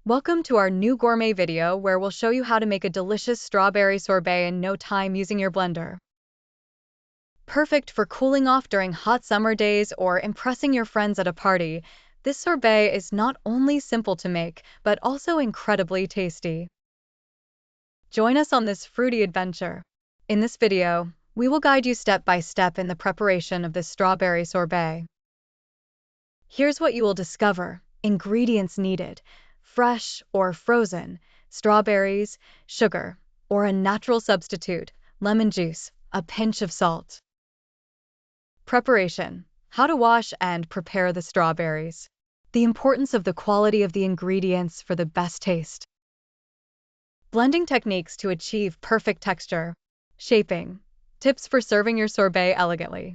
Welcome to our new gourmet video where we'll show you how to make a delicious strawberry sorbet in no time using your blender. Perfect for cooling off during hot summer days or impressing your friends at a party, this sorbet is not only simple to make, but also incredibly tasty. Join us on this fruity adventure. In this video, we will guide you step by step in the preparation of this strawberry sorbet. Here's what you will discover. Ingredients needed: fresh or frozen, strawberries, sugar, or a natural substitute, lemon juice, a pinch of salt. Preparation: how to wash and prepare the strawberries. The importance of the quality of the ingredients for the best taste. Blending techniques to achieve perfect texture. Shaping: tips for serving your sorbet elegantly.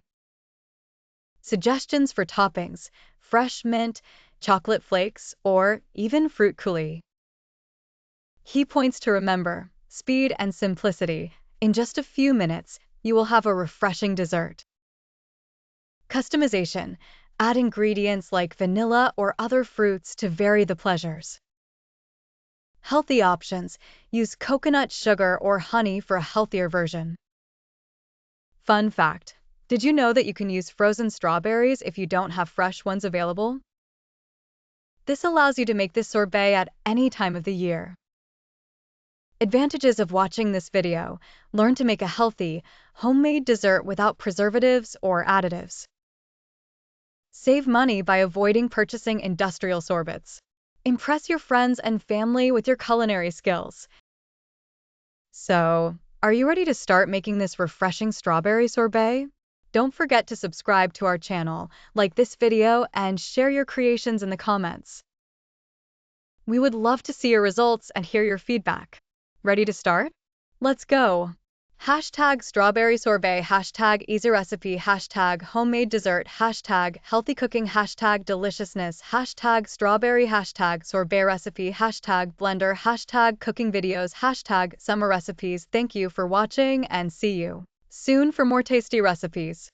Suggestions for toppings: fresh mint, chocolate flakes, or even fruit coulis. Key points to remember: speed and simplicity. In just a few minutes, you will have a refreshing dessert. Customization: add ingredients like vanilla or other fruits to vary the pleasures. Healthy options: use coconut sugar or honey for a healthier version. Fun fact: did you know that you can use frozen strawberries if you don't have fresh ones available? This allows you to make this sorbet at any time of the year. Advantages of watching this video: learn to make a healthy, homemade dessert without preservatives or additives. Save money by avoiding purchasing industrial sorbets. Impress your friends and family with your culinary skills. So, are you ready to start making this refreshing strawberry sorbet? Don't forget to subscribe to our channel, like this video, and share your creations in the comments. We would love to see your results and hear your feedback. Ready to start? Let's go! Hashtag strawberry sorbet, hashtag easy recipe, hashtag homemade dessert, hashtag healthy cooking, hashtag deliciousness, hashtag strawberry, hashtag sorbet recipe, hashtag blender, hashtag cooking videos, hashtag summer recipes. Thank you for watching and see you soon for more tasty recipes.